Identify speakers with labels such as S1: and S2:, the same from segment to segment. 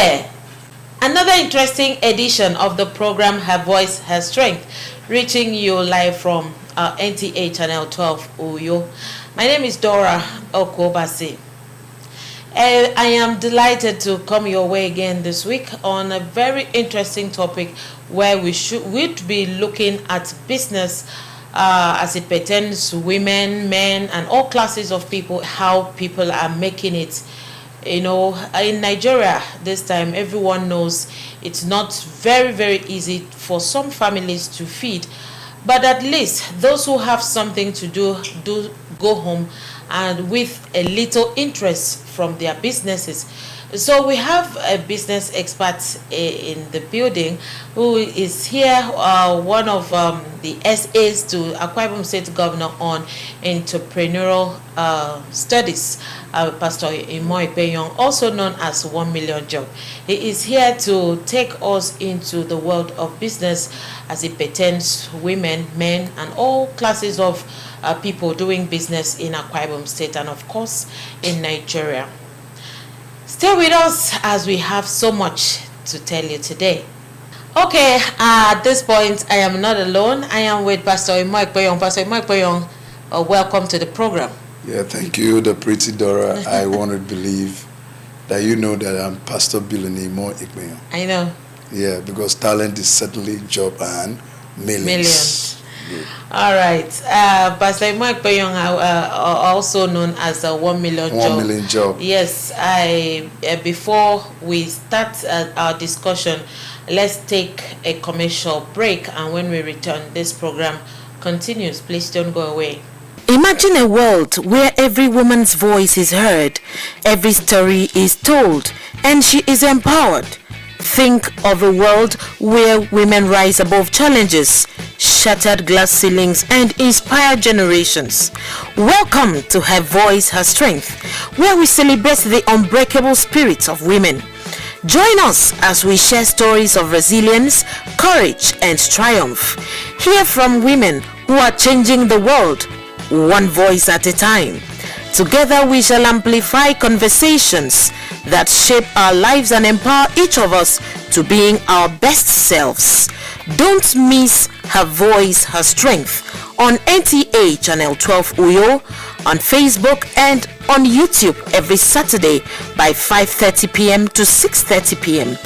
S1: there. Another interesting edition of the program Her Voice, Her Strength, reaching you live from NTA Channel 12 Uyo. My name is Dora Okobasi. I am delighted to come your way again this week on a very interesting topic where we'd be looking at business as it pertains to women, men, and all classes of people, how people are making it. You know, in Nigeria this time, everyone knows it's not very, very easy for some families to feed. But at least those who have something to do go home and with a little interest from their businesses. So we have a business expert in the building who is here, one of the SAs to Akwa Ibom State Governor on entrepreneurial studies, Pastor Imoy Peyong, also known as 1 Million Job. He is here to take us into the world of business as it pertains to women, men, and all classes of people doing business in Akwa Ibom State and, of course, in Nigeria. Stay with us as we have so much to tell you today. Okay, at this point, I am not alone. I am with Pastor Imoy Peyong. Pastor Imoy Peyong, welcome to the program.
S2: Yeah, thank you, the pretty Dora. I want to believe that you know that I'm Pastor Billy Imoy Peyong.
S1: I know.
S2: Yeah, because talent is certainly job and millions.
S1: Yeah. All right. Pastor Imoy Peyong, also known as 1 Million Job.
S2: 1 Million Job.
S1: Yes, before we start our discussion, let's take a commercial break, and when we return, this program continues. Please don't go away.
S3: Imagine a world where every woman's voice is heard, every story is told, and she is empowered. Think of a world where women rise above challenges, shattered glass ceilings, and inspire generations. Welcome to Her Voice, Her Strength, where we celebrate the unbreakable spirits of women. Join us as we share stories of resilience, courage, and triumph. Hear from women who are changing the world, one voice at a time. Together we shall amplify conversations that shape our lives and empower each of us to being our best selves. Don't miss Her Voice, Her Strength on NTA Channel 12 Uyo, on Facebook and on YouTube every Saturday by 5:30 p.m. to 6:30 p.m.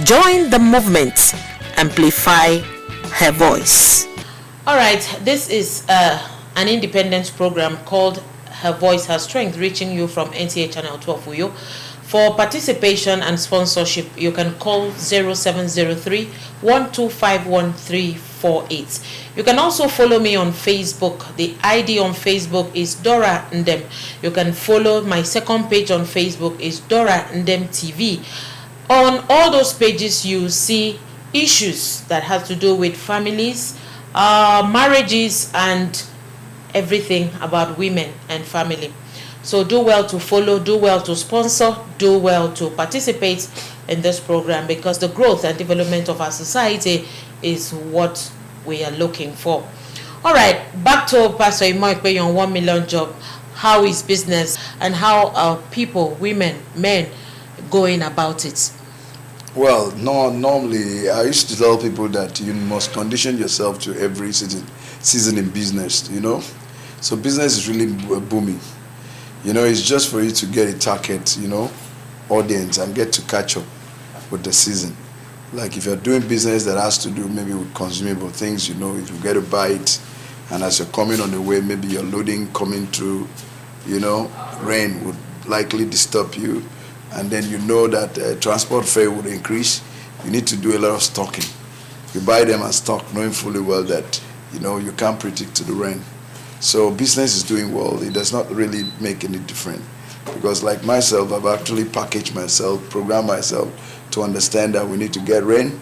S3: Join the movement. Amplify her voice.
S1: All right, this is an independent program called Her Voice, Her Strength, reaching you from NTA Channel 12 Uyo. For participation and sponsorship, you can call 0703-125-1348. You can also follow me on Facebook. The ID on Facebook is Dora Ndem. You can follow my second page on Facebook is Dora Ndem TV. On all those pages, you see issues that have to do with families, marriages, and everything about women and family. So do well to follow, do well to sponsor, do well to participate in this program, because the growth and development of our society is what we are looking for. All right, back to Pastor Imoy Peyong, 1 Million Job. How is business and how are people, women, men, going about it?
S2: Well, normally I used to tell people that you must condition yourself to every season in business, you know. So business is really booming. You know, it's just for you to get a target, you know, audience and get to catch up with the season. Like if you're doing business that has to do maybe with consumable things, you know, if you get to buy it, and as you're coming on the way, maybe your loading coming through, you know, rain would likely disturb you, and then you know that transport fare would increase. You need to do a lot of stocking. You buy them and stock, knowing fully well that, you know, you can't predict to the rain. So business is doing well. It does not really make any difference, because like myself, I've actually packaged myself, programmed myself to understand that we need to get rain,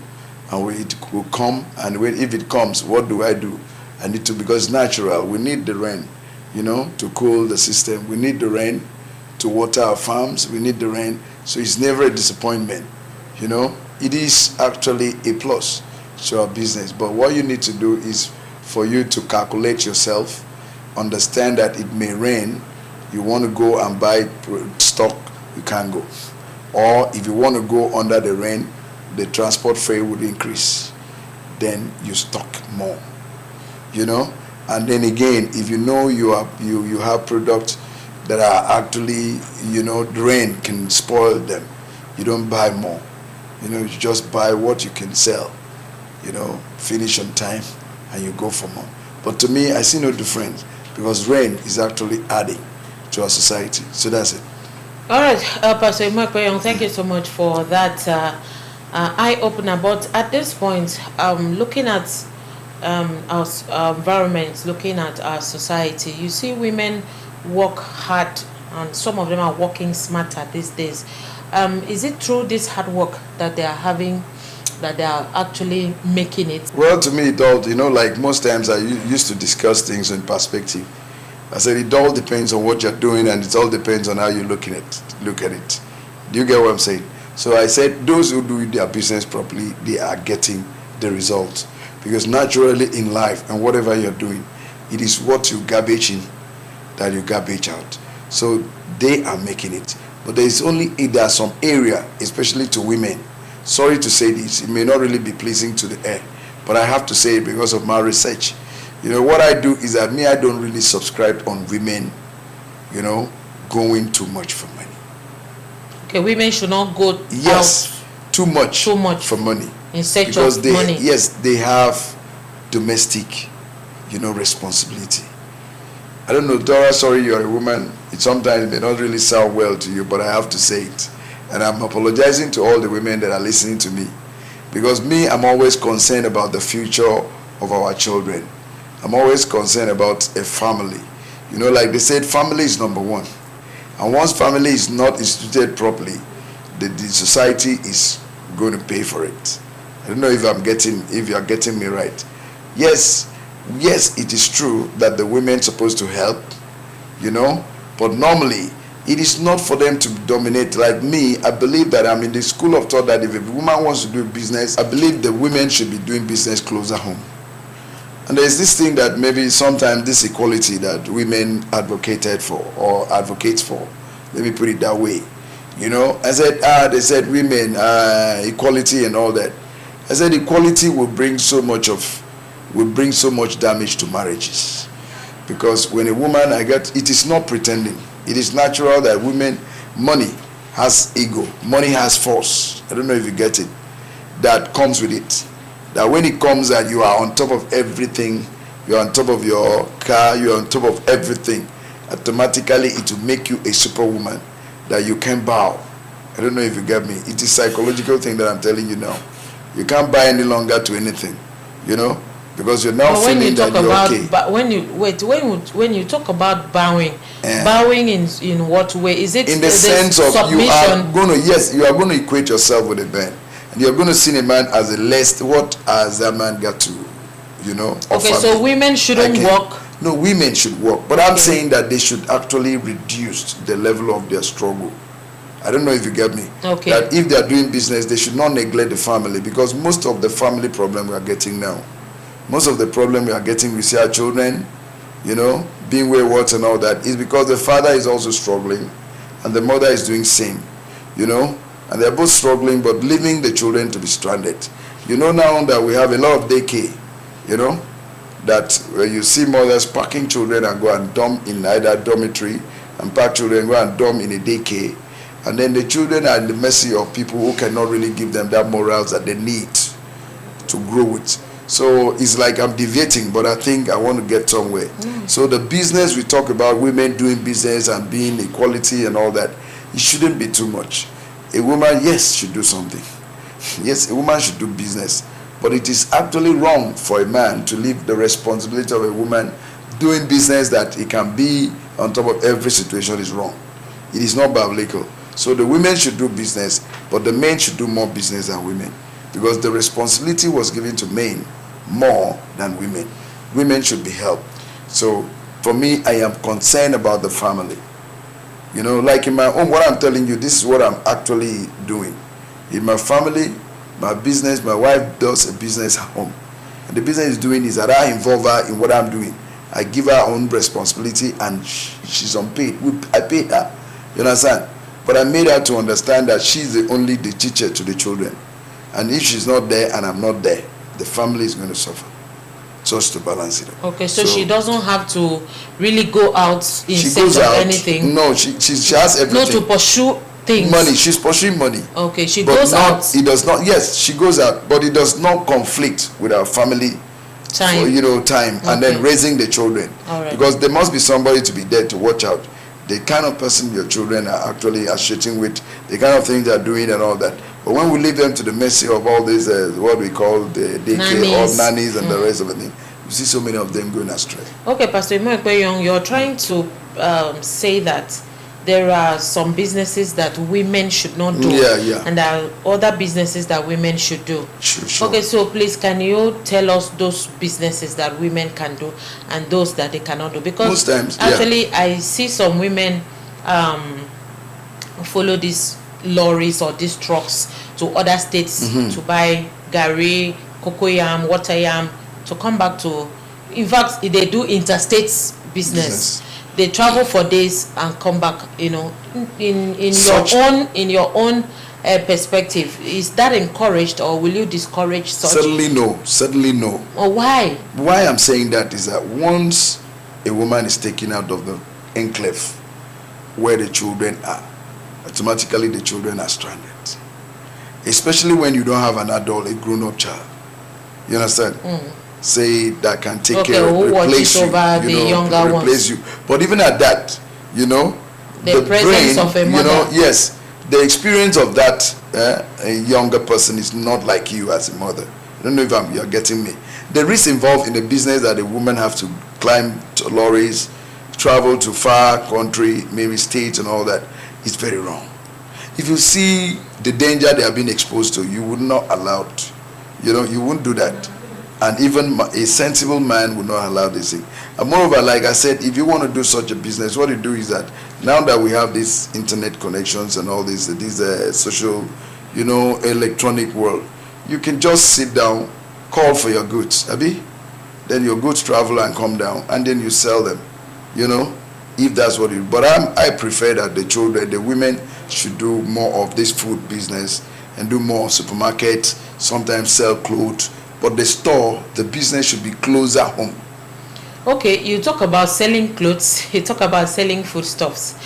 S2: and it will come, and if it comes, what do? I need to, because it's natural, we need the rain, you know, to cool the system. We need the rain to water our farms. We need the rain. So it's never a disappointment, you know. It is actually a plus to our business. But what you need to do is for you to calculate yourself, understand that it may rain, you want to go and buy stock, you can't go. or if you want to go under the rain, the transport fare would increase. Then you stock more, And then again, if you know you have products that are actually, the rain can spoil them, you don't buy more. You just buy what you can sell, finish on time, and you go for more. But to me, I see no difference because rain is actually adding to our society. So that's it.
S1: All right, Pastor Imakwe, thank you so much for that eye-opener. But at this point, looking at our environment, looking at our society, you see women work hard, and some of them are working smarter these days. Is it through this hard work that they are having, that they are actually making it?
S2: Well, to me, it all, like most times I used to discuss things in perspective. I said it all depends on what you're doing, and it all depends on how you look at it. Do you get what I'm saying? So I said those who do their business properly, they are getting the results. Because naturally in life and whatever you're doing, it is what you garbage in that you garbage out. So they are making it. But there are some area, especially to women. Sorry to say this, it may not really be pleasing to the air, but I have to say it because of my research. What I do is that I don't really subscribe on women, going too much for money.
S1: Okay, women should not go
S2: out too much for money.
S1: In search of money.
S2: Yes, they have domestic, responsibility. I don't know, Dora, sorry, you're a woman. It sometimes may not really sound well to you, but I have to say it. And I'm apologizing to all the women that are listening to me. Because I'm always concerned about the future of our children. I'm always concerned about a family. Like they said, family is number one. And once family is not instituted properly, the society is going to pay for it. I don't know if you are getting me right. Yes, it is true that the women supposed to help, but normally it is not for them to dominate. Like me, I believe that I'm in the school of thought that if a woman wants to do business, I believe the women should be doing business closer home. And there's this thing that maybe sometimes this equality that women advocated for or advocates for, let me put it that way. I said, they said women, equality and all that. I said equality will bring so much damage to marriages. Because when a woman, it is not pretending. It is natural that money has ego, money has force. I don't know if you get it. That comes with it. That when it comes that you are on top of everything, you're on top of your car, you're on top of everything, automatically it will make you a superwoman that you can bow. I don't know if you get me. It is psychological thing that I'm telling you now. You can't buy any longer to anything, because you're now feeling that you're okay.
S1: But when you talk about bowing, bowing in what way? Is it
S2: in the sense of submission? You are going to equate yourself with a man. And you're going to see a man as a less, what has that man got to,
S1: Okay, so women shouldn't work?
S2: No, women should work. But I'm saying that they should actually reduce the level of their struggle. I don't know if you get me.
S1: Okay.
S2: That if they are doing business, they should not neglect the family, because most of the family problem we are getting now, most of the problem we are getting with our children, being wayward and all that, is because the father is also struggling and the mother is doing same, and they're both struggling but leaving the children to be stranded. Now that we have a lot of daycare, that where you see mothers packing children and go and dump in either dormitory and pack children, go and dump in a daycare. And then the children are at the mercy of people who cannot really give them that morals that they need to grow with. So it's like I'm deviating, but I think I want to get somewhere. So the business we talk about, women doing business and being equality and all that, it shouldn't be too much. A woman, yes, should do something. Yes, a woman should do business. But it is actually wrong for a man to leave the responsibility of a woman doing business that it can be on top of every situation is wrong. It is not biblical. So the women should do business, but the men should do more business than women. Because the responsibility was given to men more than women. Women should be helped. So for me, I am concerned about the family. Like in my home, what I'm telling you, this is what I'm actually doing. In my family, my business, my wife does a business at home. And the business is doing is that I involve her in what I'm doing. I give her own responsibility and she's unpaid. I pay her. You understand? But I made her to understand that she's the teacher to the children. And if she's not there and I'm not there, the family is going to suffer. Just to balance it up.
S1: Okay, so she doesn't have to really go out in search of anything.
S2: No, she has everything.
S1: Not to pursue things.
S2: Money, she's pursuing money.
S1: Okay, she goes out.
S2: It does not. Yes, she goes out, but it does not conflict with our family
S1: time.
S2: For, time, okay. And then raising the children.
S1: All right.
S2: Because there must be somebody to be there to watch out the kind of person your children are actually associating with, the kind of things they're doing and all that. But when we leave them to the mercy of all these, what we call the daycare or nannies and the rest of the thing, you see so many of them going astray.
S1: Okay, Pastor Imoekpeyong, you're trying to say that there are some businesses that women should not do, and there are other businesses that women should do.
S2: Sure.
S1: Okay, so please, can you tell us those businesses that women can do and those that they cannot do? Because
S2: most times,
S1: actually, I see some women follow these lorries or these trucks to other states to buy gari, cocoyam, water yam, to come back to. In fact, they do interstate business. They travel for days and come back. In your own perspective, is that encouraged, or will you discourage such?
S2: Certainly no.
S1: Or why?
S2: Why I'm saying that is that once a woman is taken out of the enclave where the children are, automatically the children are stranded. Especially when you don't have an adult, a grown-up child. You understand? Say that can take care of, replace you,
S1: the younger
S2: replace you. But even at that,
S1: the presence brain, of a mother.
S2: Yes, the experience of that a younger person is not like you as a mother. I don't know if you're getting me. The risk involved in the business that a woman have to climb to lorries, travel to far country, maybe states and all that, is very wrong. If you see the danger they are being exposed to, you would not allow it. You wouldn't do that. And even a sensible man would not allow this thing. And moreover, like I said, if you want to do such a business, what you do is that now that we have these internet connections and all this social, electronic world, you can just sit down, call for your goods, Abi. Then your goods travel and come down, and then you sell them, if that's what you do. But I prefer that the women should do more of this food business and do more supermarket, sometimes sell clothes. But the business should be closer home.
S1: Okay, you talk about selling clothes, you talk about selling foodstuffs.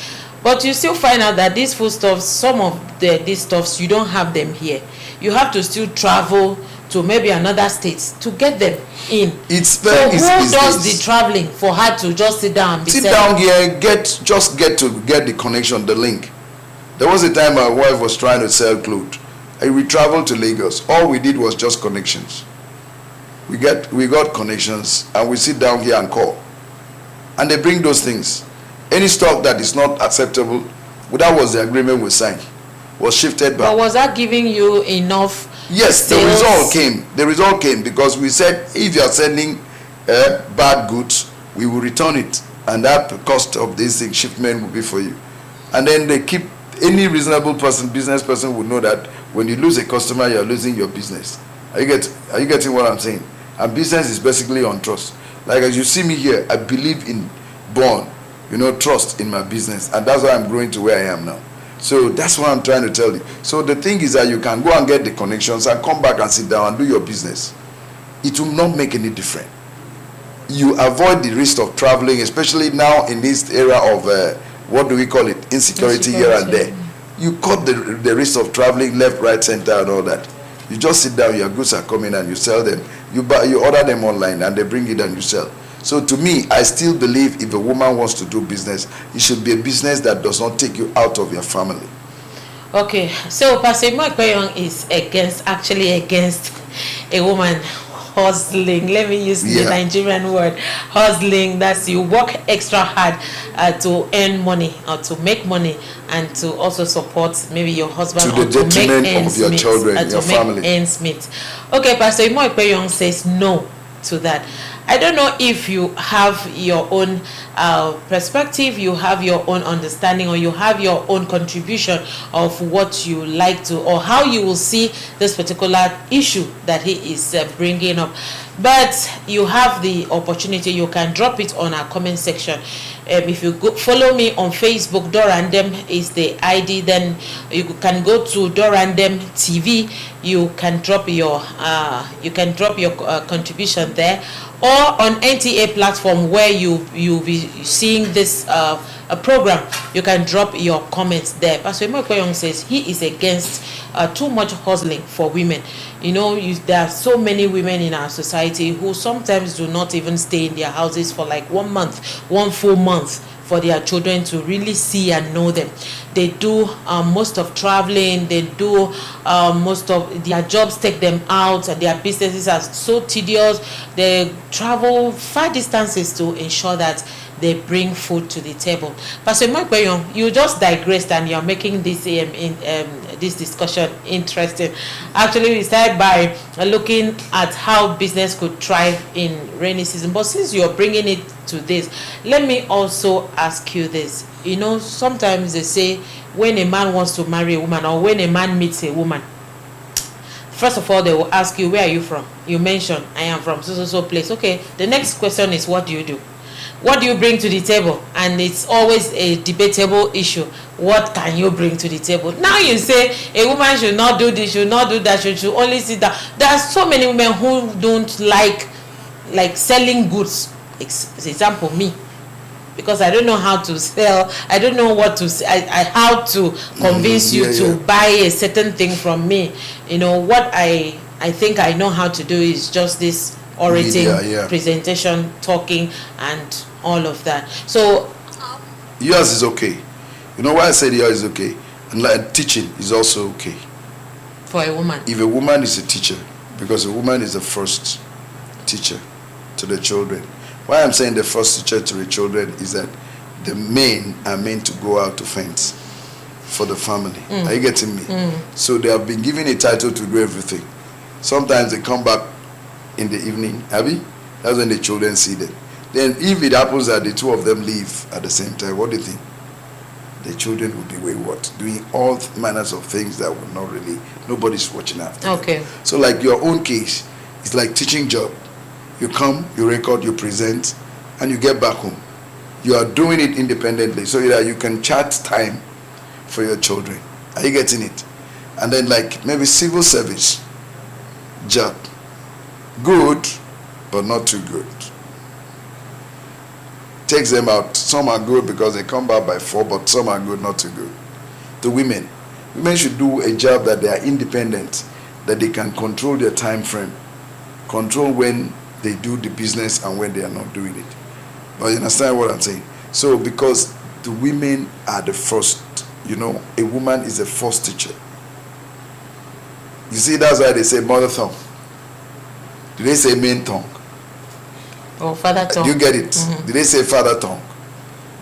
S1: But you still find out that these foodstuffs, some of these stuffs, you don't have them here. You have to still travel to maybe another state to get them in.
S2: It's very easy.
S1: So who does the traveling for her to just sit down and be
S2: selling? Sit down here, get the connection, the link. There was a time my wife was trying to sell clothes. We traveled to Lagos. All we did was just connections. We got connections, and we sit down here and call, and they bring those things. Any stock that is not acceptable, that was the agreement we signed, was shifted back.
S1: But was that giving you enough?
S2: Yes, sales? The result came because we said if you are sending bad goods, we will return it, and that cost of this thing shipment will be for you. And then they keep any reasonable business person would know that when you lose a customer, you are losing your business. Are you getting what I'm saying? And business is basically on trust. Like as you see me here, I believe in trust in my business, and that's why I'm growing to where I am now. So that's what I'm trying to tell you. So the thing is that you can go and get the connections and come back and sit down and do your business. It will not make any difference. You avoid the risk of traveling, especially now in this era of what do we call it? Insecurity here and there. You cut the risk of traveling left, right, center, and all that. You just sit down, your goods are coming and you sell them. You order them online and they bring it and you sell. So to me, I still believe if a woman wants to do business, it should be a business that does not take you out of your family.
S1: Okay, so Pastor Imoekpeyong is actually against a woman hustling. Let me use the Nigerian word, hustling. That's you work extra hard to earn money or to make money and to also support maybe your husband
S2: to the detriment of your children, your family.
S1: Ends meet. Okay, Pastor Imoekpeyong says no to that. I don't know if you have your own perspective, you have your own understanding, or you have your own contribution of what you like to, or how you will see this particular issue that he is bringing up. But you have the opportunity, you can drop it on our comment section. If you follow me on Facebook, Dorandem is the ID, then you can go to Dorandem TV. You can drop your contribution there, or on NTA platform where you'll be seeing this a program. You can drop your comments there. Pastor Emokoyong says he is against too much hustling for women. You know, there are so many women in our society who sometimes do not even stay in their houses for like 1 month, 1 full month, for their children to really see and know them. They do most of traveling, they do most of their jobs, take them out, and their businesses are so tedious. They travel far distances to ensure that they bring food to the table. Pastor Moikweyon, you just digressed and you're making this this discussion interesting. Actually, we started by looking at how business could thrive in rainy season, but since you're bringing it to this, let me also ask you this. You know, sometimes they say when a man wants to marry a woman, or when a man meets a woman, first of all, they will ask you, where are you from? You mention, I am from so place. Okay, the next question is, what do you do? What do you bring to the table? And it's always a debatable issue. What can you bring to the table? Now you say a woman should not do this, should not do that, should only sit down. There are so many women who don't like selling goods. Example, me. Because I don't know how to sell. I don't know what to say. How to convince you to buy a certain thing from me. You know, what I think I know how to do is just this orating, presentation, talking, and all of that. So
S2: yours is okay. You know why I said yours is okay? And like teaching is also okay
S1: for a woman.
S2: If a woman is a teacher, because a woman is the first teacher to the children. Why I'm saying the first teacher to the children is that the men are meant to go out to fence for the family. Are you getting me? So they have been given a title to do everything. Sometimes they come back in the evening, Abby. That's when the children see them. Then if it happens that the two of them leave at the same time, what do you think? The children will be wayward, doing all manners of things that will not really, nobody's watching after them. So like your own case, it's like teaching job. You come, you record, you present, and you get back home. You are doing it independently so that you can chart time for your children. Are you getting it? And then like maybe civil service job. Good, but not too good. Takes them out. Some are good because they come back by 4, but some are good, not too good. The women should do a job that they are independent, that they can control their time frame, control when they do the business and when they are not doing it. But you understand what I'm saying? So because the women are the first, you know, a woman is the first teacher. You see, that's why they say mother tongue. Do they say main tongue?
S1: Or father tongue?
S2: You get it? Did they say father tongue?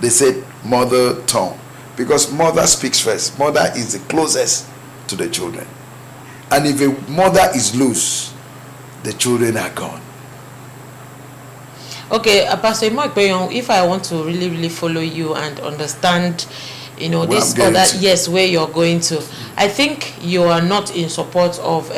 S2: They said mother tongue. Because mother speaks first. Mother is the closest to the children. And if a mother is loose, the children are gone.
S1: Okay, Pastor Imoekpeyon, if I want to really follow you and understand, you know, this other, yes, where you're going to, I think you are not in support of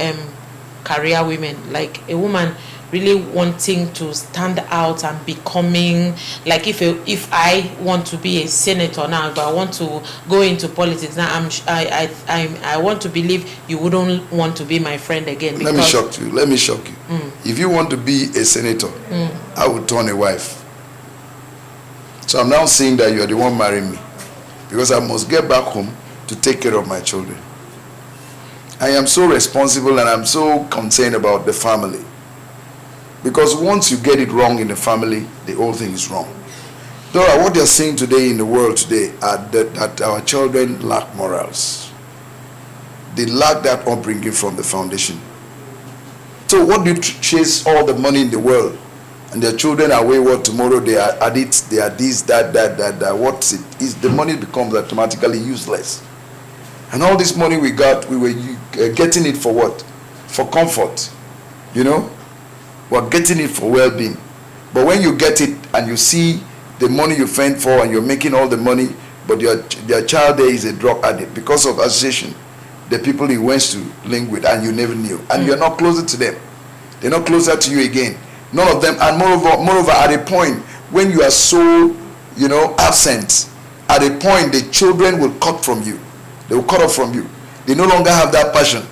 S1: career women, like a woman really wanting to stand out and becoming, like if I want to be a senator now, but I want to go into politics now, I want to believe you wouldn't want to be my friend again.
S2: Let me shock you. If you want to be a senator, I would turn a wife. So I'm now saying that you are the one marrying me, because I must get back home to take care of my children. I am so responsible and I'm so concerned about the family. Because once you get it wrong in the family, the whole thing is wrong. Dora, what they're saying today in the world today are that our children lack morals. They lack that upbringing from the foundation. So what do you chase all the money in the world? And their children are wayward tomorrow, they are addicts, they are this, that. What's it? Is the money becomes automatically useless. And all this money we got, we were getting it for what? For comfort. You know? We're getting it for well-being. But when you get it and you see the money you fend for and you're making all the money, but your child there is a drug addict because of association, the people he went to link with, and you never knew, and you're not closer to them. They're not closer to you again. None of them, and moreover, at a point when you are so, absent, at a point the children will cut from you. They will cut off from you. They no longer have that passion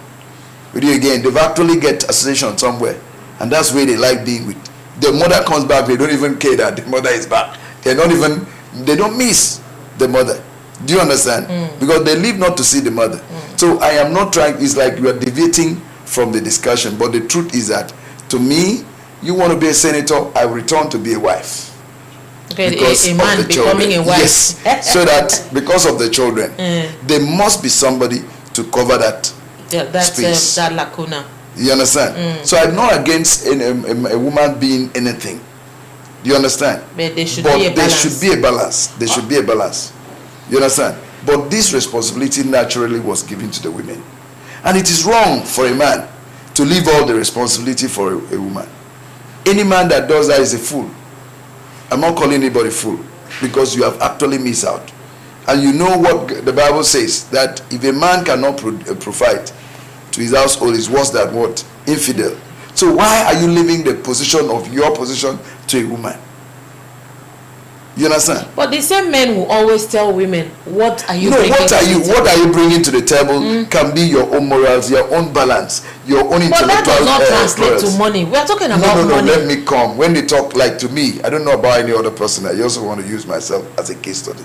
S2: with you again. They've actually get association somewhere, and that's where they like being with. The mother comes back, they don't even care that the mother is back. They don't miss the mother. Do you understand? Because they live not to see the mother. So I am not trying, it's like you are deviating from the discussion, but the truth is that, to me, you want to be a senator, I will return to be a wife.
S1: Okay,
S2: because
S1: a man
S2: of the
S1: becoming
S2: children.
S1: a wife.
S2: Yes, so that because of the children, there must be somebody to cover that space.
S1: That lacuna.
S2: You understand? So I'm not against a woman being anything. Do you understand?
S1: But there should be a balance.
S2: There should be a balance. You understand? But this responsibility naturally was given to the women. And it is wrong for a man to leave all the responsibility for a woman. Any man that does that is a fool. I'm not calling anybody fool, because you have actually missed out. And you know what the Bible says, that if a man cannot provide to his household, is worse than what? Infidel. So why are you leaving the position of your position to a woman? You understand?
S1: But the same men will always tell women, what are you bringing
S2: what are you bringing to the table can be your own morals, your own balance, your own intellectual.
S1: But that does not translate to money. We are talking about money.
S2: No, let me come. When they talk, like, to me, I don't know about any other person. I also want to use myself as a case study.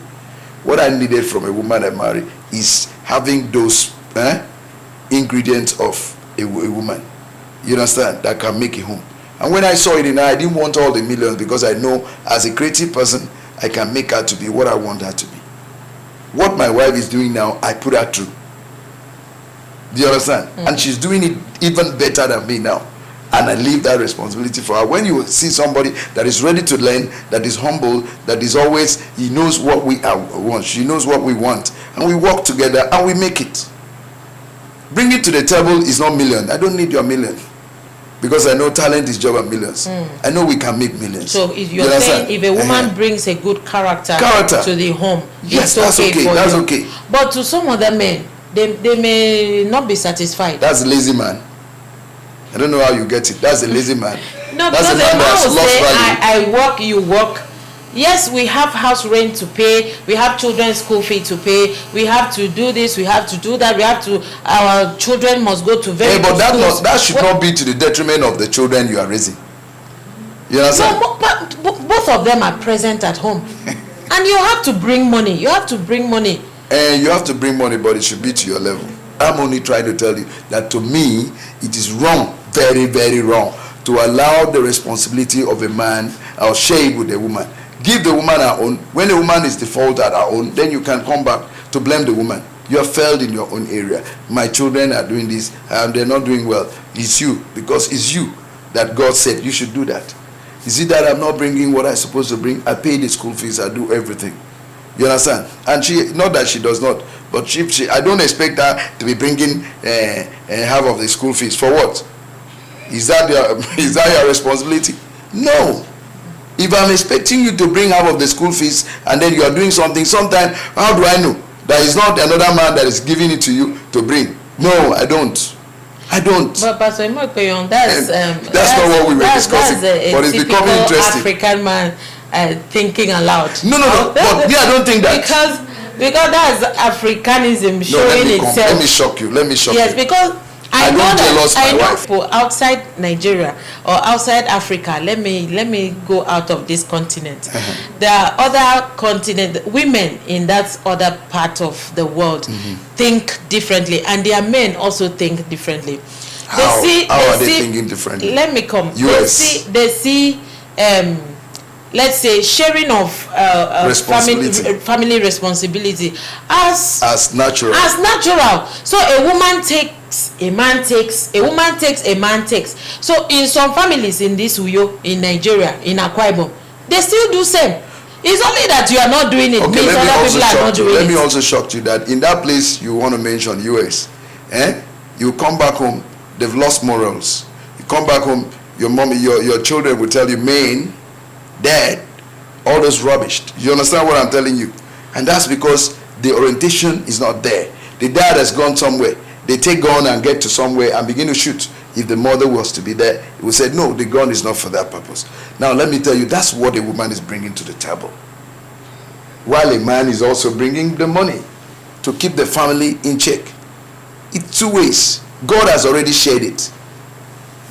S2: What I needed from a woman I married is having those ingredients of a woman. You understand? That can make a home. And when I saw it in her, I didn't want all the millions, because I know as a creative person, I can make her to be what I want her to be. What my wife is doing now, I put her through. Do you understand? And she's doing it even better than me now. And I leave that responsibility for her. When you see somebody that is ready to learn, that is humble, that is always, he knows what we want, she knows what we want, and we work together and we make it. Bring it to the table is not million. I don't need your million. Because I know talent is job and millions. I know we can make millions.
S1: So if you're saying if a woman brings a good character to the home,
S2: yes,
S1: it's okay.
S2: That's okay.
S1: But to some other men, they may not be satisfied.
S2: That's a lazy man. I don't know how you get it. That's a lazy man.
S1: No,
S2: that's
S1: because a man will say, I work, you work. Yes, we have house rent to pay, we have children's school fee to pay, we have to do this, we have to do that, our children must go to very good schools.
S2: That should not be to the detriment of the children you are raising. You understand?
S1: No, but both of them are present at home. And you have to bring money. You have to bring money.
S2: And you have to bring money, but it should be to your level. I'm only trying to tell you that, to me, it is wrong, very, very wrong, to allow the responsibility of a man or share it with a woman. Give the woman her own. When the woman is default at her own, then you can come back to blame the woman. You have failed in your own area. My children are doing this, and they're not doing well. It's you, because it's you that God said you should do that. Is it that I'm not bringing what I'm supposed to bring? I pay the school fees, I do everything. You understand? And she, not that she does not, but she I don't expect her to be bringing half of the school fees. For what? Is that your responsibility? No. If I'm expecting you to bring half of the school fees and then you are doing something, sometimes, how do I know that it's not another man that is giving it to you to bring? No, I don't. But
S1: Pastor Imopeyon, that's
S2: not what we were discussing. But it's becoming interesting.
S1: African man thinking aloud.
S2: No. But I don't think that.
S1: Because that's Africanism showing itself.
S2: Let me shock you.
S1: Yes, because I know people outside Nigeria or outside Africa. Let me go out of this continent. There are other continent women in that other part of the world think differently, and their men also think differently.
S2: How are they thinking differently?
S1: Let me come.
S2: US.
S1: They see let's say sharing of family responsibility as natural. So a woman takes, a man takes, a woman takes, a man takes. So in some families in this Uyo, in Nigeria, in Akwa Ibom, they still do same. It's only that you are not doing it.
S2: Okay,
S1: means other people are not doing it.
S2: Let me also shock you that in that place you want to mention US, you come back home, they've lost morals. You come back home, your mommy, your children will tell you, man, Dad, all those rubbish. You understand what I'm telling you? And that's because the orientation is not there. The dad has gone somewhere. They take gun and get to somewhere and begin to shoot. If the mother was to be there, he would say, no, the gun is not for that purpose. Now, let me tell you, that's what a woman is bringing to the table. While a man is also bringing the money to keep the family in check. It's two ways. God has already shared it.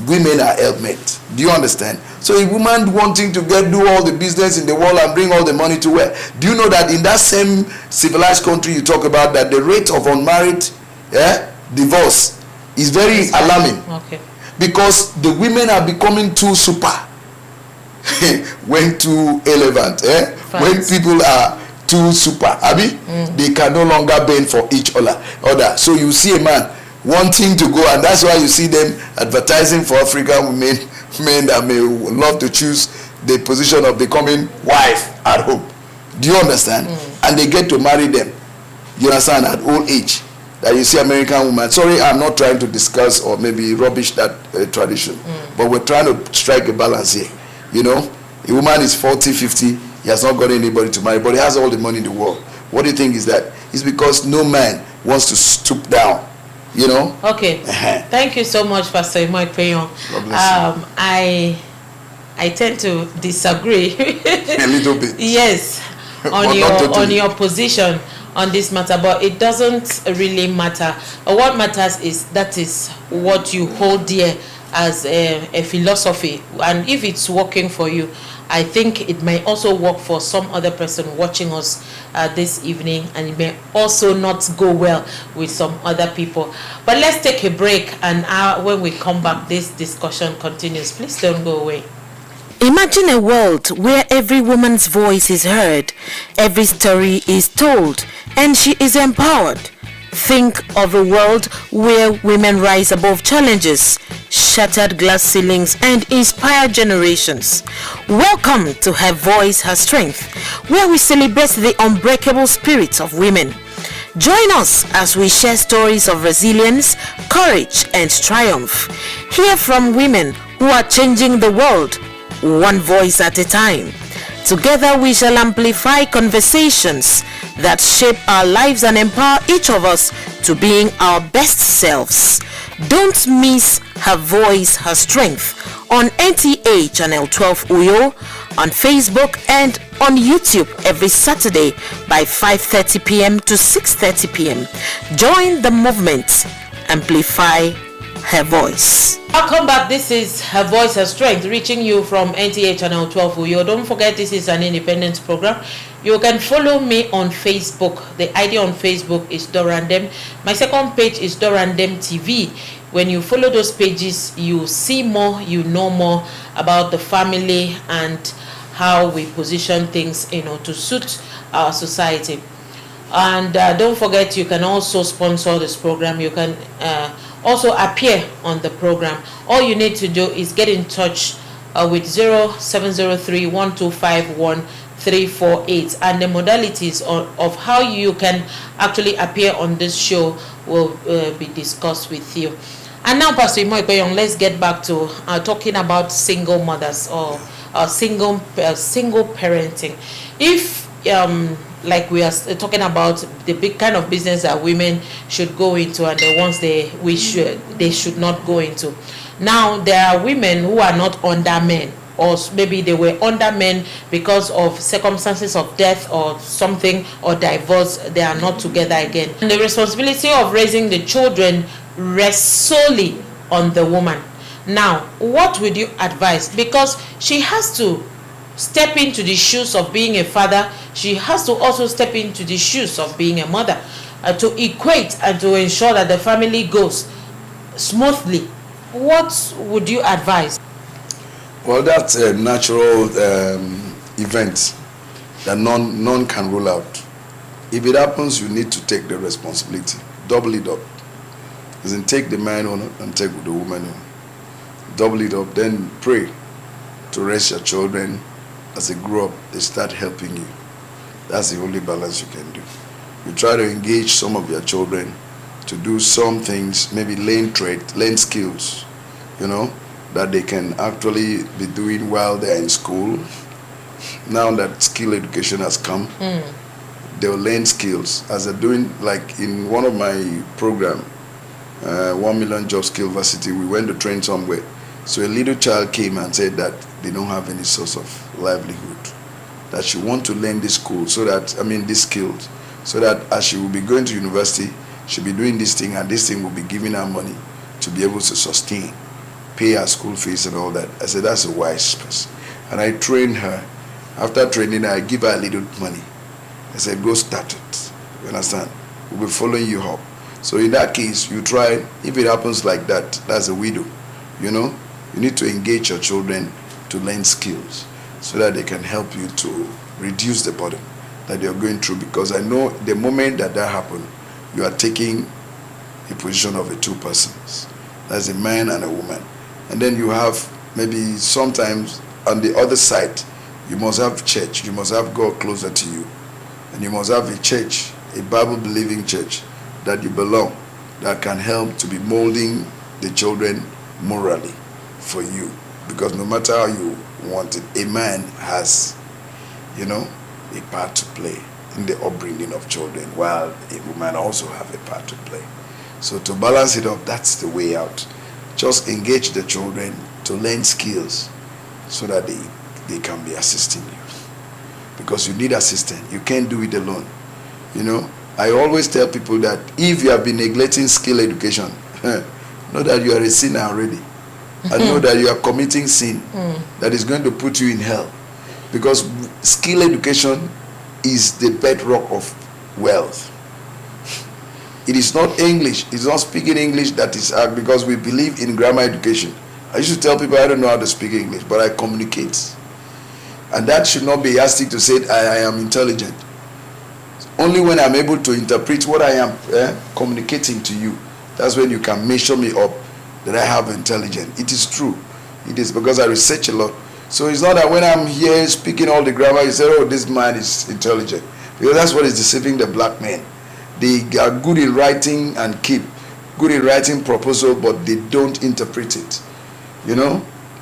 S2: Women are helpmates. Do you understand? So a woman wanting to do all the business in the world and bring all the money to where? Do you know that in that same civilized country you talk about, that the rate of unmarried divorce is very alarming?
S1: Okay.
S2: Because the women are becoming too super. When too relevant. When people are too super, they can no longer bend for each other. So you see a man wanting to go, and that's why you see them advertising for African men that may love to choose the position of becoming wife at home. Do you understand? And they get to marry them. You understand? At old age. That you see American women. Sorry, I'm not trying to discuss or maybe rubbish that tradition. But we're trying to strike a balance here. You know, a woman is 40, 50, he has not got anybody to marry, but he has all the money in the world. What do you think is that? It's because no man wants to stoop down. You know?
S1: Okay. Thank you so much, Pastor Imoy Peyon. I tend to disagree.
S2: A little bit.
S1: Yes. On your position on this matter, but it doesn't really matter. What matters is that is what you hold dear as a philosophy, and if it's working for you, I think it may also work for some other person watching us this evening, and it may also not go well with some other people. But let's take a break, and when we come back, this discussion continues. Please don't go away.
S3: Imagine a world where every woman's voice is heard, every story is told, and she is empowered. Think of a world where women rise above challenges, shattered glass ceilings, and inspire generations. Welcome to Her Voice, Her Strength, where we celebrate the unbreakable spirits of women. Join us as we share stories of resilience, courage, and triumph. Hear from women who are changing the world, one voice at a time. Together we shall amplify conversations that shape our lives and empower each of us to being our best selves. Don't miss Her Voice, Her Strength on NTA Channel 12 Uyo, on Facebook and on YouTube every Saturday by 5:30 p.m. to 6:30 p.m. Join the movement. Amplify Her Voice.
S1: Welcome back. This is Her Voice, Her Strength, reaching you from NTA Channel 12 Uyo. Don't forget, this is an independent program. You can follow me on Facebook. The ID on Facebook is Dorandem. My second page is Dorandem TV. When you follow those pages, you see more, you know more about the family and how we position things, to suit our society. And don't forget, you can also sponsor this program. You can also appear on the program. All you need to do is get in touch with 0703 125 348, and the modalities of how you can actually appear on this show will be discussed with you. And now, Pastor Imoy Peyon, let's get back to talking about single mothers or single parenting. If like we are talking about the big kind of business that women should go into and the ones they should not go into. Now there are women who are not under men, or maybe they were under men because of circumstances of death or something, or divorce. They are not together again, and the responsibility of raising the children rests solely on the woman. Now, what would you advise? Because she has to step into the shoes of being a father, she has to also step into the shoes of being a mother, to equate and to ensure that the family goes smoothly. What would you advise?
S2: Well, that's a natural event that none can rule out. If it happens, you need to take the responsibility. Double it up. Doesn't take the man on and take the woman on. Double it up, then pray to raise your children. As they grow up, they start helping you. That's the only balance you can do. You try to engage some of your children to do some things, maybe learn skills, that they can actually be doing while they're in school. now that skill education has come, they'll learn skills as they're doing, like in one of my program, 1 million job skill varsity, we went to train somewhere. So a little child came and said that they don't have any source of livelihood, that she want to learn this school so that, these skills, so that as she will be going to university, she'll be doing this thing and this thing will be giving her money to be able to sustain, pay her school fees and all that. I said, that's a wise person. And I trained her. After training her, I give her a little money. I said, go start it. You understand? We'll be following you up. So in that case, you try, if it happens like that, that's a widow. You need to engage your children to learn skills so that they can help you to reduce the burden that you're going through. Because I know the moment that happens, you are taking a position of a two persons. That's a man and a woman. And then you have maybe sometimes on the other side, you must have church. You must have God closer to you. And you must have a church, a Bible-believing church that you belong, that can help to be molding the children morally for you. Because no matter how you want it, a man has, a part to play in the upbringing of children, while a woman also have a part to play. So to balance it up, that's the way out. Just engage the children to learn skills so that they can be assisting you. Because you need assistance. You can't do it alone. I always tell people that if you have been neglecting skill education, know that you are a sinner already. And know that you are committing sin that is going to put you in hell. Because skill education is the bedrock of wealth. It is not English. It's not speaking English that is hard, because we believe in grammar education. I used to tell people I don't know how to speak English, but I communicate. And that should not be yardstick to say I am intelligent. Only when I'm able to interpret what I am communicating to you, that's when you can measure me up that I have intelligence. It is true. It is because I research a lot. So it's not that when I'm here speaking all the grammar, you say, oh, this man is intelligent. Because that's what is deceiving the black men. They are good in writing and good in writing proposal, but they don't interpret it.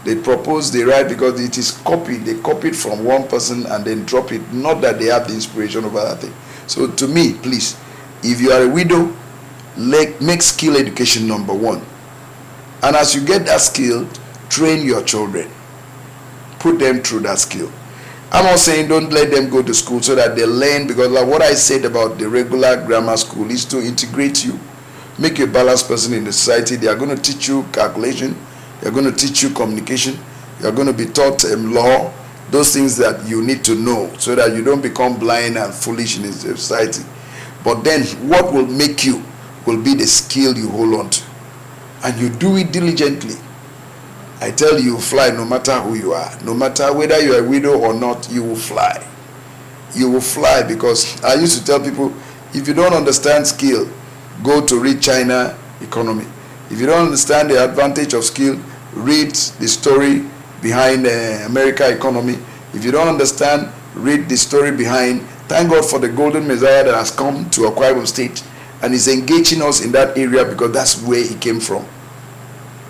S2: They propose, they write because it is copied. They copy it from one person and then drop it. Not that they have the inspiration of other thing. So to me, please, if you are a widow, make skill education number one. And as you get that skill, train your children. Put them through that skill. I'm not saying don't let them go to school so that they learn, because like what I said about the regular grammar school is to integrate you, make you a balanced person in the society. They are going to teach you calculation. They are going to teach you communication. You are going to be taught law, those things that you need to know so that you don't become blind and foolish in the society. But then what will make you will be the skill you hold on to. And you do it diligently. I tell you, fly no matter who you are. No matter whether you are a widow or not, you will fly. You will fly, because I used to tell people, if you don't understand skill, go to read China economy. If you don't understand the advantage of skill, read the story behind America economy. If you don't understand, read the story behind. Thank God for the golden Messiah that has come to Akwa Ibom State and is engaging us in that area, because that's where he came from.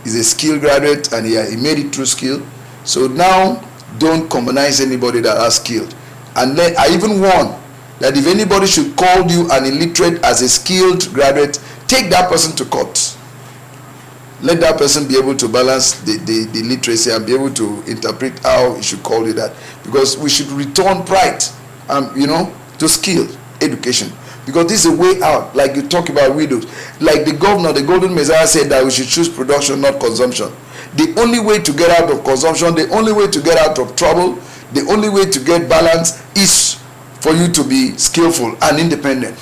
S2: He's a skill graduate and he made it through skill. So now don't commonize anybody that has skill. And then I even warn that if anybody should call you an illiterate as a skilled graduate, take that person to court. Let that person be able to balance the literacy and be able to interpret how he should call you that. Because we should return pride, to skill education. Because this is a way out. Like you talk about widows. Like the governor, the golden Messiah, said that we should choose production, not consumption. The only way to get out of consumption, the only way to get out of trouble, the only way to get balance is for you to be skillful and independent.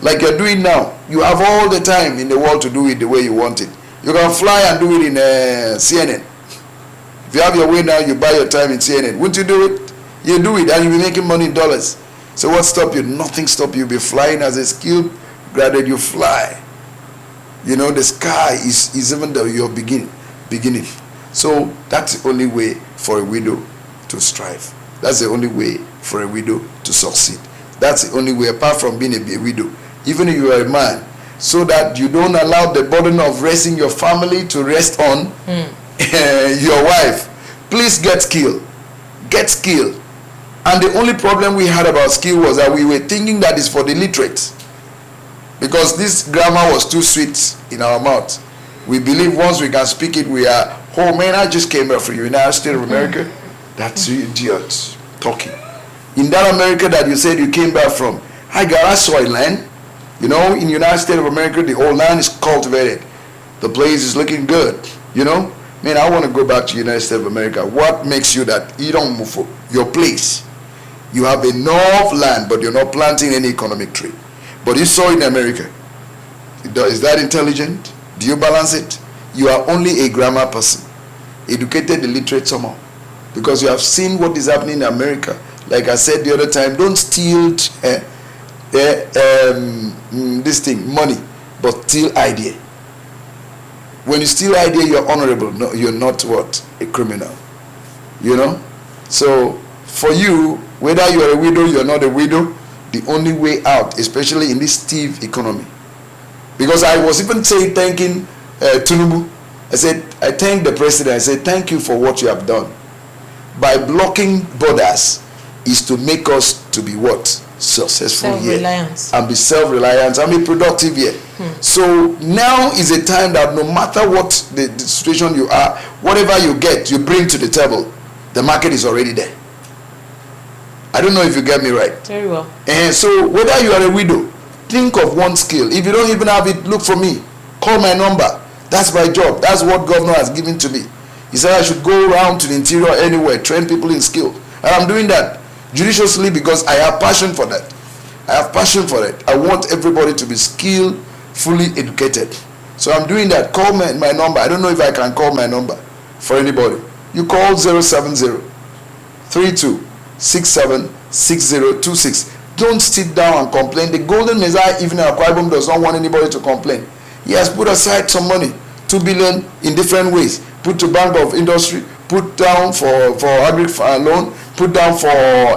S2: Like you're doing now. You have all the time in the world to do it the way you want it. You can fly and do it in CNN. If you have your way now, you buy your time in CNN. Wouldn't you do it? You do it and you'll be making money in dollars. So what stop you? Nothing stop you. You'll be flying as a skilled graduate. You fly. The sky is even your beginning. So that's the only way for a widow to strive. That's the only way for a widow to succeed. That's the only way, apart from being a widow. Even if you are a man, so that you don't allow the burden of raising your family to rest on your wife. Please get skill. Get skill. And the only problem we had about skill was that we were thinking that it's for the literate. Because this grammar was too sweet in our mouth. We believe once we can speak it, we are, oh man, I just came back from the United States of America. That's you idiots talking. In that America that you said you came back from, I got a soil land. You know, in the United States of America, the whole land is cultivated. The place is looking good. You know, man, I want to go back to the United States of America. What makes you that you don't move for your place? You have enough land, but you're not planting any economic tree. But you saw in America. Is that intelligent? Do you balance it? You are only a grammar person, educated, illiterate somehow, because you have seen what is happening in America. Like I said the other time, don't steal this thing, money, but steal idea. When you steal idea, you're honorable. No, you're not what? A criminal. You know? So for you, whether you're a widow, you're not a widow, the only way out, especially in this thief economy. Because I was even saying, thanking Tinubu. I said, I thank the president. I said, thank you for what you have done. By blocking borders is to make us to be what? Successful here. And be self-reliant and be productive here. So now is a time that no matter what the situation you are, whatever you get, you bring to the table, the market is already there. I don't know if you get me right.
S1: Very well.
S2: And so whether you are a widow, think of one skill. If you don't even have it, look for me. Call my number. That's my job. That's what governor has given to me. He said I should go around to the interior anywhere, train people in skill. And I'm doing that judiciously because I have passion for that. I have passion for it. I want everybody to be skilled, fully educated. So I'm doing that. Call my number. I don't know if I can call my number for anybody. You call 070-3267-6026. Don't sit down and complain. The Golden Messiah, even in Akwa Ibom, does not want anybody to complain. He has put aside some money, 2 billion in different ways. Put to Bank of Industry, put down for agri loan, put down for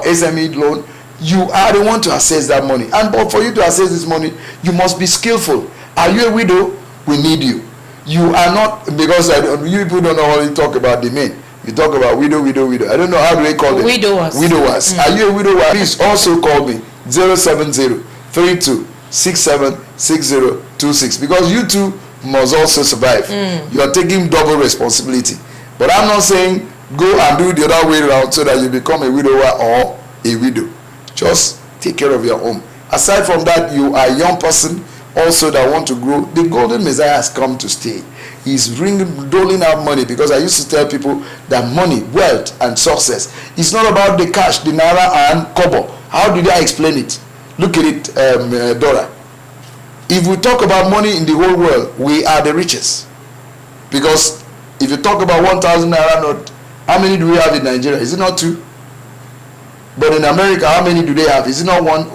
S2: SME loan. You are the one to access that money. And but for you to access this money, you must be skillful. Are you a widow? We need you. You are not, because you people don't know only talk about the men. You talk about widow. I don't know how do they call it.
S1: Widowers.
S2: Are you a widower? Please also call me 070-3267-6026, because you too must also survive. You are taking double responsibility. But I'm not saying go and do the other way around so that you become a widower or a widow. Just take care of your own. Aside from that, you are a young person also that want to grow. The Golden Messiah has come to stay. He's doling out money, because I used to tell people that money, wealth, and success is not about the cash, the naira and kobo. How did I explain it? Look at it, Dora. If we talk about money in the whole world, we are the richest. Because if you talk about 1,000 naira note, how many do we have in Nigeria? Is it not 2? But in America, how many do they have? Is it not 1?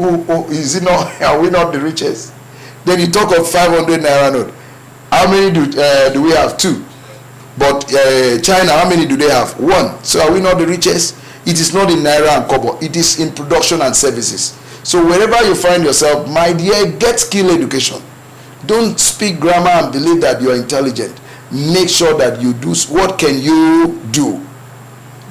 S2: Is it not? Are we not the richest? Then you talk of 500 naira note. How many do we have? 2. But China, how many do they have? 1. So are we not the richest? It is not in naira and kobo. It is in production and services. So wherever you find yourself, my dear, get skill education. Don't speak grammar and believe that you are intelligent. Make sure that you do. What can you do?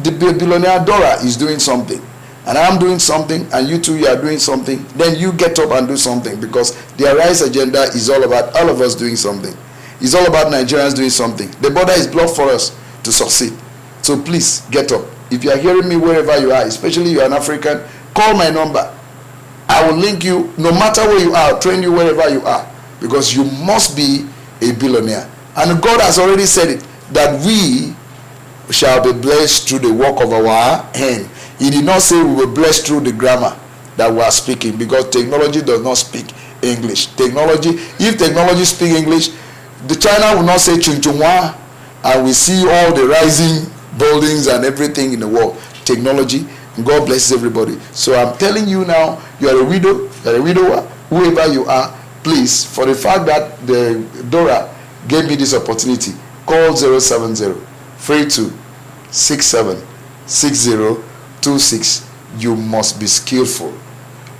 S2: The billionaire Dora is doing something, and I'm doing something, and you are doing something. Then you get up and do something, because the Arise agenda is all about all of us doing something. It's all about Nigerians doing something. The border is blocked for us to succeed. So please get up. If you are hearing me wherever you are, especially you are an African, call my number. I will link you no matter where you are, train you wherever you are, because you must be a billionaire. And God has already said it, that we shall be blessed through the work of our hand. He did not say we were blessed through the grammar that we are speaking, because technology does not speak English. If technology speak English, the China will not say Chunchunwa, and we see all the rising buildings and everything in the world. Technology, and God blesses everybody. So I'm telling you now, you are a widow, you are a widower, whoever you are, please, for the fact that the Dora gave me this opportunity, call 070-3267-6026. You must be skillful.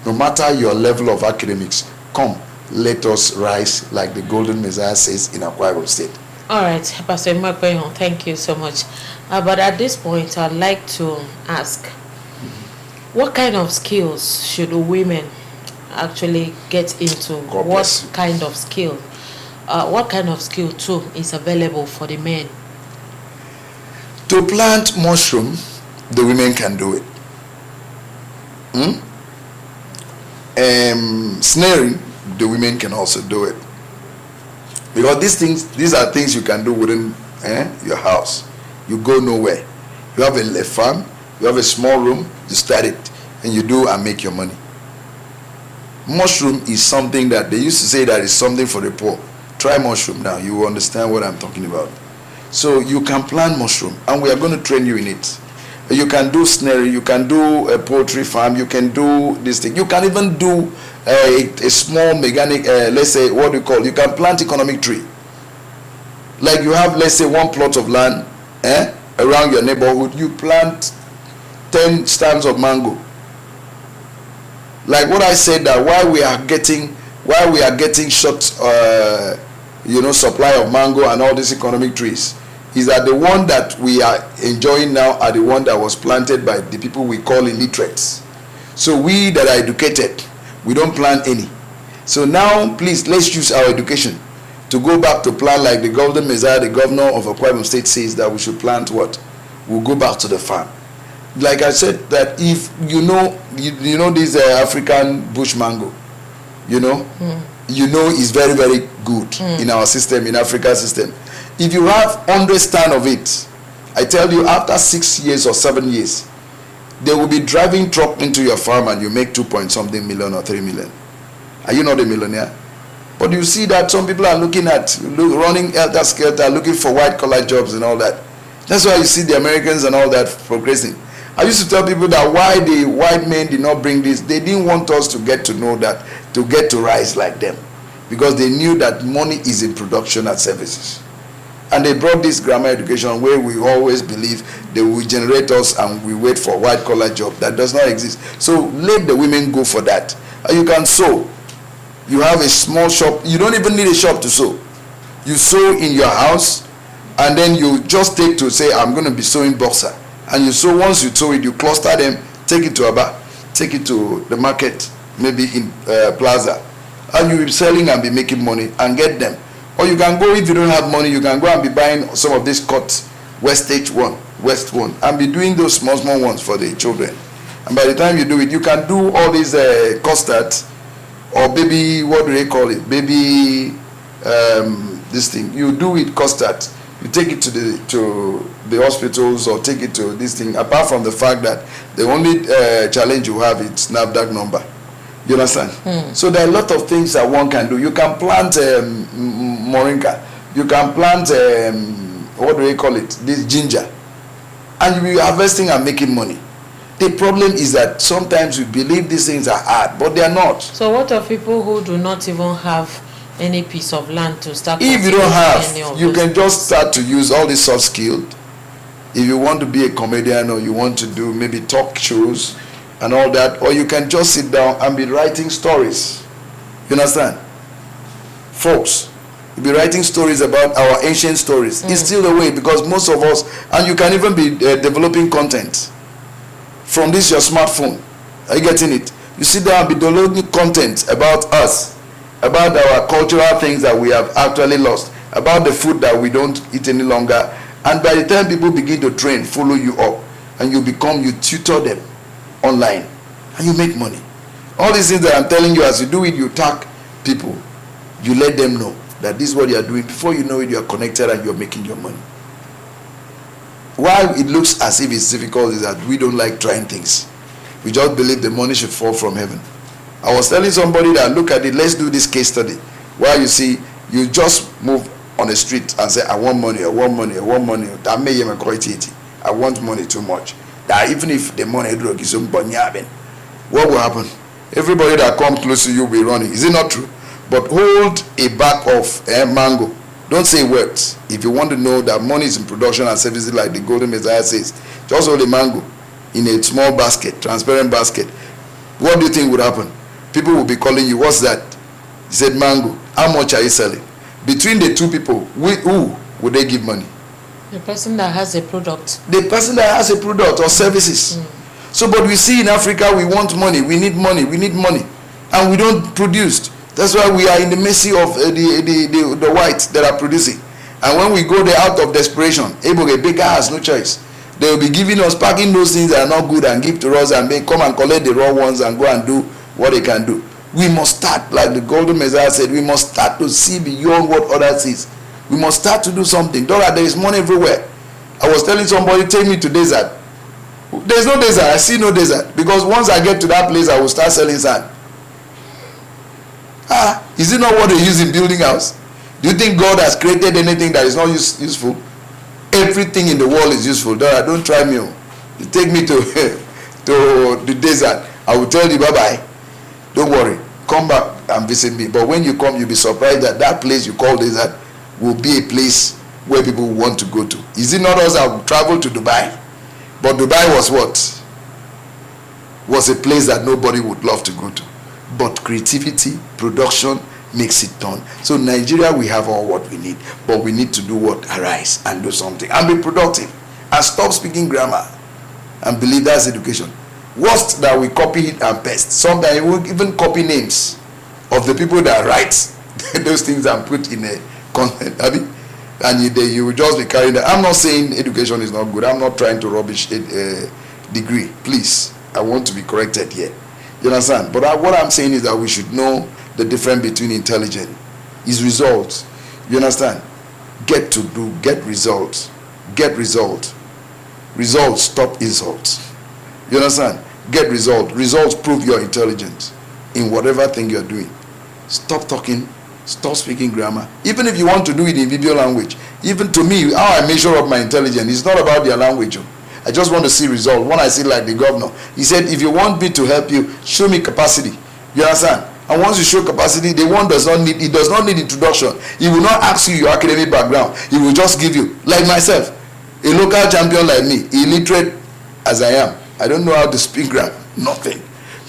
S2: No matter your level of academics, come, let us rise, like the Golden Messiah says in Akwa Ibom State.
S1: All right, Pastor thank you so much. But at this point, I'd like to ask, What kind of skills should women actually get into? What kind of skill? What kind of skill too is available for the men?
S2: To plant mushroom, the women can do it. Snaring, the women can also do it. Because these are things you can do within your house. You go nowhere. You have a farm, you have a small room, you start it, and you do and make your money. Mushroom is something that they used to say that is something for the poor. Try mushroom now, you will understand what I'm talking about. So you can plant mushroom, and we are going to train you in it. You can do snaring, you can do a poultry farm, you can do this thing. You can even do a small mechanic, let's say, what do you call it? You can plant economic tree. Like you have, let's say, one plot of land around your neighborhood, you plant 10 stands of mango. Like what I said, that while we are getting short supply of mango and all these economic trees, is that the one that we are enjoying now are the one that was planted by the people we call illiterates. So we that are educated, we don't plant any. So now please, let's use our education to go back to plant like the Golden Messiah, the governor of Akwa Ibom State, says that we should plant what? We'll go back to the farm. Like I said, that if you know this African bush mango, is very, very good in our system, in Africa system. If you have 100 stand of it, I tell you, after 6 years or 7 years, they will be driving truck into your farm and you make 2 point something million or 3 million. Are you not a millionaire? But you see that some people are running elder skelter, looking for white collar jobs and all that. That's why you see the Americans and all that progressing. I used to tell people that why the white men did not bring this, they didn't want us to get to know that, to get to rise like them. Because they knew that money is in production and services. And they brought this grammar education where we always believe they will generate us and we wait for white collar job. That does not exist. So let the women go for that. And you can sew. You have a small shop. You don't even need a shop to sew. You sew in your house and then you just take to say, I'm going to be sewing boxer. And you sew, once you sew it, you cluster them, take it to Aba, take it to the market, maybe in Plaza. And you'll be selling and be making money and get them. Or you can go, if you don't have money, you can go and be buying some of these cuts, West one, and be doing those small ones for the children. And by the time you do it, you can do all these custards, or baby, what do they call it? Baby, this thing. You do it custard. You take it to the hospitals or take it to this thing. Apart from the fact that the only challenge you have is NAFDAC number. You understand? So there are a lot of things that one can do. You can plant moringa. You can plant what do they call it? This ginger, and you be harvesting and making money. The problem is that sometimes we believe these things are hard, but they are not.
S1: So what of people who do not even have any piece of land to start?
S2: If you don't have, you can just start to use all these soft skills. If you want to be a comedian or you want to do maybe talk shows and all that, or you can just sit down and be writing stories. You understand? Folks, you'll be writing stories about our ancient stories. It's still the way, because most of us, and you can even be developing content from this your smartphone. Are you getting it? You sit down and be downloading content about us, about our cultural things that we have actually lost, about the food that we don't eat any longer. And by the time people begin to train, follow you up, and you tutor them online, and you make money. All these things that I'm telling you, as you do it, you tag people, you let them know that this is what you are doing. Before you know it, you are connected and you are making your money. Why it looks as if it's difficult is that we don't like trying things. We just believe the money should fall from heaven. I was telling somebody that, look at it, let's do this case study. Where you see, you just move on the street and say, I want money, I want money, I want money. That may even quite it. I want money too much. That even if the money drug is what will happen? Everybody that comes close to you will be running. Is it not true? But hold a bag of mango. Don't say words. If you want to know that money is in production and services, like the Golden Messiah says, just hold a mango in a small basket, transparent basket. What do you think would happen? People will be calling you, what's that? He said, mango. How much are you selling? Between the two people, who would they give money?
S1: The person that has a product.
S2: The person that has a product or services. So, but we see in Africa, we want money, we need money, and we don't produce. That's why we are in the mercy of the whites that are producing. And when we go there out of desperation, Baker has no choice. They will be giving us, packing those things that are not good and give to us, and they come and collect the raw ones and go and do what they can do. We must start, like the Golden Messiah said, we must start to see beyond what others see. We must start to do something. Dora, there is money everywhere. I was telling somebody, take me to desert. There is no desert. I see no desert. Because once I get to that place, I will start selling sand. Is it not what they use in building house? Do you think God has created anything that is not useful? Everything in the world is useful. Don't try me. You take me to the desert, I will tell you bye-bye. Don't worry. Come back and visit me. But when you come, you'll be surprised that that place you call desert will be a place where people want to go to. Is it not us that traveled to Dubai? But Dubai was what? Was a place that nobody would love to go to. But creativity, production makes it done. So Nigeria, we have all what we need, but we need to do what? Arise and do something and be productive and stop speaking grammar and believe that's education. Worst that we copy it and paste. Sometimes we even copy names of the people that write those things and put in a content. And you will just be carrying that. I'm not saying education is not good. I'm not trying to rubbish a degree. Please, I want to be corrected here. You understand? But what I'm saying is that we should know the difference between intelligence is results. You understand? Get results. Get results. Results stop insults. You understand? Get results. Results prove your intelligence in whatever thing you're doing. Stop talking. Stop speaking grammar. Even if you want to do it in video language. Even to me, how I measure up my intelligence, it's not about their language. I just want to see results. When I see like the governor, he said, if you want me to help you, show me capacity. You understand? And once you show capacity, the one does not need introduction. He will not ask you your academic background. He will just give you, like myself, a local champion like me, illiterate as I am. I don't know how to speak grammar, nothing.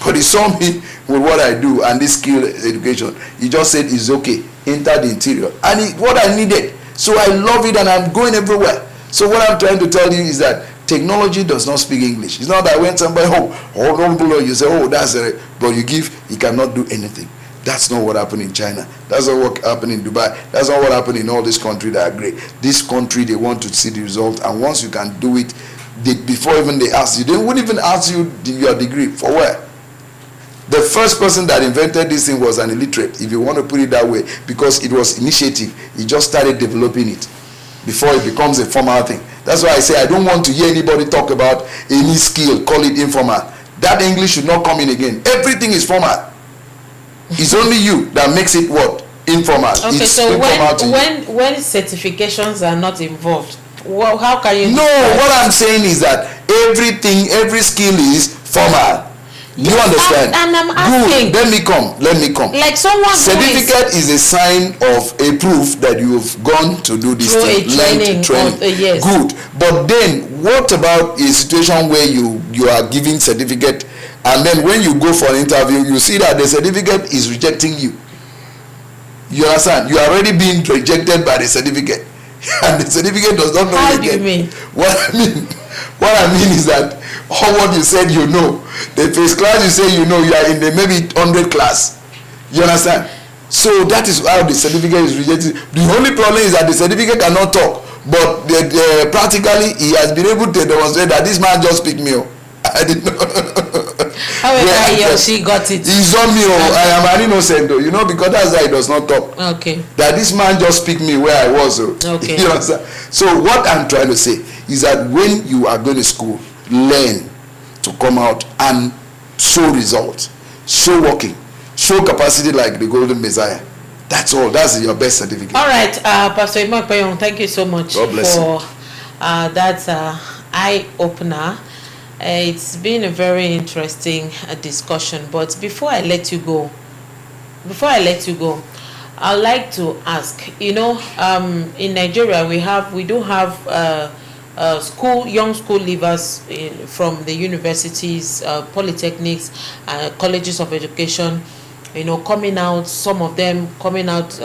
S2: But he saw me with what I do and this skill education. He just said it's okay, enter the interior. And what I needed. So I love it and I'm going everywhere. So what I'm trying to tell you is that technology does not speak English. It's not that when somebody, you say, that's it. But you give, he cannot do anything. That's not what happened in China. That's not what happened in Dubai. That's not what happened in all these countries that are great. This country, they want to see the result. And once you can do it, before even they ask you, they wouldn't even ask you your degree. For where? The first person that invented this thing was an illiterate, if you want to put it that way, because it was initiative. He just started developing it before it becomes a formal thing. That's why I say I don't want to hear anybody talk about any skill, call it informal. That English should not come in again. Everything is formal. It's only you that makes it what? Informal.
S1: Okay,
S2: it's
S1: so
S2: informal
S1: when certifications are not involved, how can you?
S2: No, what I'm saying is that every skill is formal. You understand?
S1: And I'm asking.
S2: Good. Let me come.
S1: Like someone
S2: certificate is a sign of a proof that you've gone to do this thing.
S1: Training. Yes.
S2: Good. But then what about a situation where you are giving certificate and then when you go for an interview you see that the certificate is rejecting you? You understand? You are already being rejected by the certificate. And the certificate does not know.
S1: How do you mean?
S2: What I mean is that all what you said you know. The first class you say you know, you are in the maybe 100 class. You understand? So that is how the certificate is rejected. The only problem is that the certificate cannot talk. But practically he has been able to demonstrate that this man just picked me up. I didn't know.
S1: However, he or she got it.
S2: He's on me. I am an innocent though. You know, because that's why he does not talk.
S1: Okay.
S2: That this man just picked me where I was.
S1: Okay.
S2: You understand? So what I'm trying to say is that when you are going to school, learn to come out and show results, show working, show capacity like the Golden Messiah. That's all. That's your best certificate.
S1: All right, Pastor Imam Payong, thank you so much for that eye opener. It's been a very interesting discussion. But before I let you go, I'd like to ask. You know, in Nigeria we do have young school leavers from the universities, polytechnics, colleges of education, you know, coming out, some of them coming out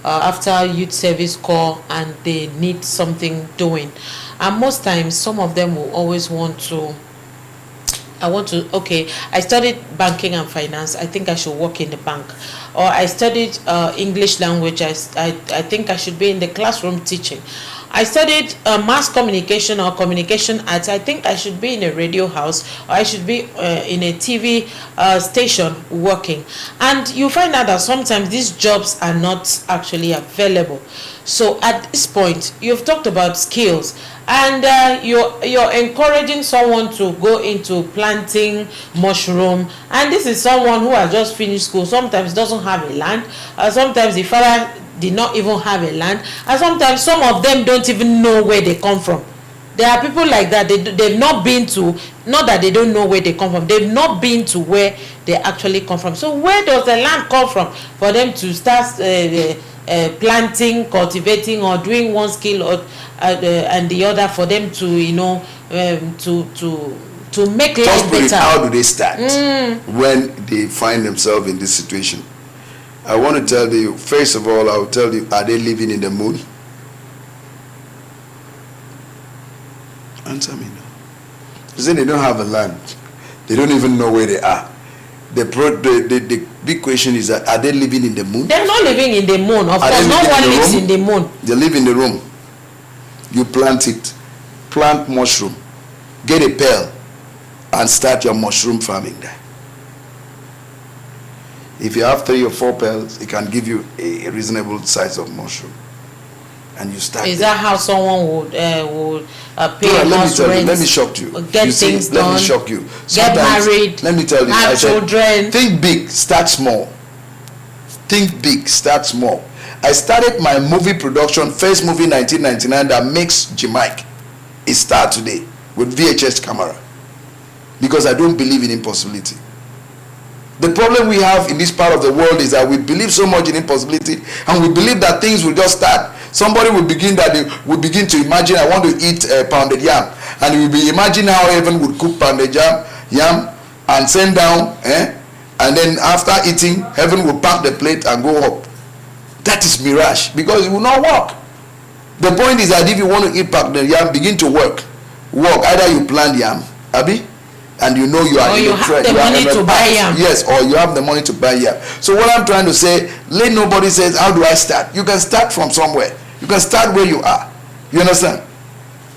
S1: after youth service corps, and they need something doing. And most times, some of them will always want to I want to, okay, I studied banking and finance. I think I should work in the bank. Or I studied English language. I think I should be in the classroom teaching. I studied mass communication or communication arts. I think I should be in a radio house, or I should be in a TV station working. And you find out that sometimes these jobs are not actually available. So at this point, you've talked about skills, and you're encouraging someone to go into planting mushroom, and this is someone who has just finished school, sometimes doesn't have a land, sometimes the father did not even have a land, and sometimes some of them don't even know where they come from. There are people like that. They've not been to, not that they don't know where they come from, they've not been to where they actually come from. So where does the land come from for them to start planting, cultivating, or doing one skill or and the other, for them to, you know, to make life better?
S2: How do they start when they find themselves in this situation? I want to tell you, first of all, I will tell you, are they living in the moon? Answer me no. You say they don't have a land. They don't even know where they are. The big question is that, are they living in the moon?
S1: They're not living in the moon. Of course, no one lives in the moon.
S2: They live in the room. You plant it. Plant mushroom. Get a pail and start your mushroom farming there. If you have 3 or 4 pails, it can give you a reasonable size of mushroom. And you start.
S1: Is that how someone would pay
S2: house rent? Let me shock you.
S1: Get things done.
S2: Let me shock you.
S1: Get married.
S2: Let me tell you.
S1: Have children.
S2: Think big, start small. Think big, start small. I started my movie production, first movie in 1999 that makes Jamaica a star today with VHS camera, because I don't believe in impossibility. The problem we have in this part of the world is that we believe so much in impossibility, and we believe that things will just start. Somebody will begin to imagine, I want to eat pounded yam, and he will be imagining how heaven would cook pounded yam and send down, and then after eating, heaven will pack the plate and go up. That is mirage, because it will not work. The point is that if you want to eat pounded yam, begin to work. Either you plant yam, Abi, and you know you are
S1: or you have the money to buy yam.
S2: Yes, or you have the money to buy yam. So what I'm trying to say, let nobody says, how do I start? You can start from somewhere. You can start where you are. You understand?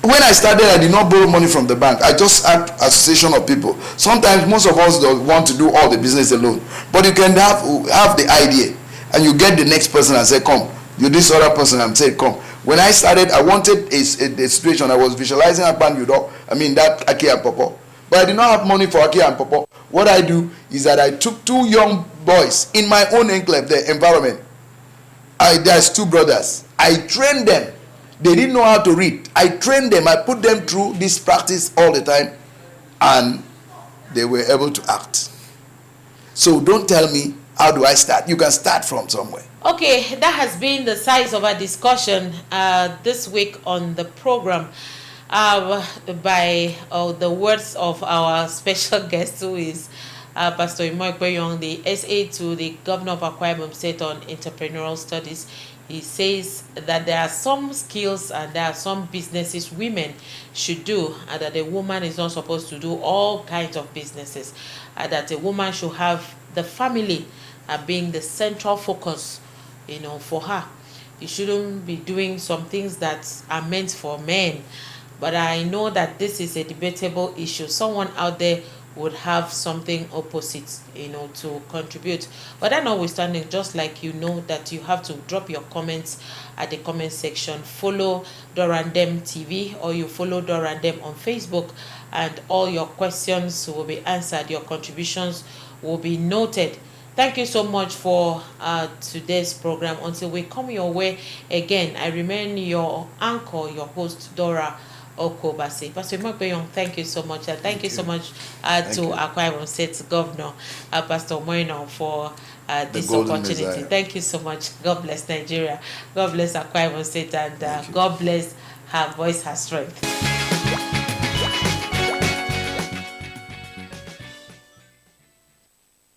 S2: When I started, I did not borrow money from the bank. I just had association of people. Sometimes most of us don't want to do all the business alone. But you can have the idea, and you get the next person and say, come. You this other person and say, come. When I started, I wanted a situation. I was visualizing a band, that Aki and Popo. But I did not have money for Aki and Popo. What I do is that I took 2 young boys in my own enclave, the environment. There's 2 brothers. I trained them. They didn't know how to read. I trained them. I put them through this practice all the time, and they were able to act. So don't tell me, how do I start? You can start from somewhere.
S1: Okay, that has been the size of our discussion this week on the program. By the words of our special guest, who is Pastor Imoekwe, the SA to the Governor of Akwa Ibom State on Entrepreneurial Studies. He says that there are some skills and there are some businesses women should do, and that a woman is not supposed to do all kinds of businesses, that a woman should have the family being the central focus, for her. You shouldn't be doing some things that are meant for men. But I know that this is a debatable issue. Someone out there would have something opposite, to contribute. But that notwithstanding, just like that you have to drop your comments at the comment section. Follow Dorandem TV, or you follow Dorandem on Facebook, and all your questions will be answered. Your contributions will be noted. Thank you so much for today's program. Until we come your way again, I remain your anchor, your host, Dora Okobase. Pastor Imoekwe, thank you so much. Thank you so much to Akwa Ibom State Governor, Pastor Moino, for this opportunity. Messiah. Thank you so much. God bless Nigeria. God bless Akwa Ibom State, and God bless her voice, her strength.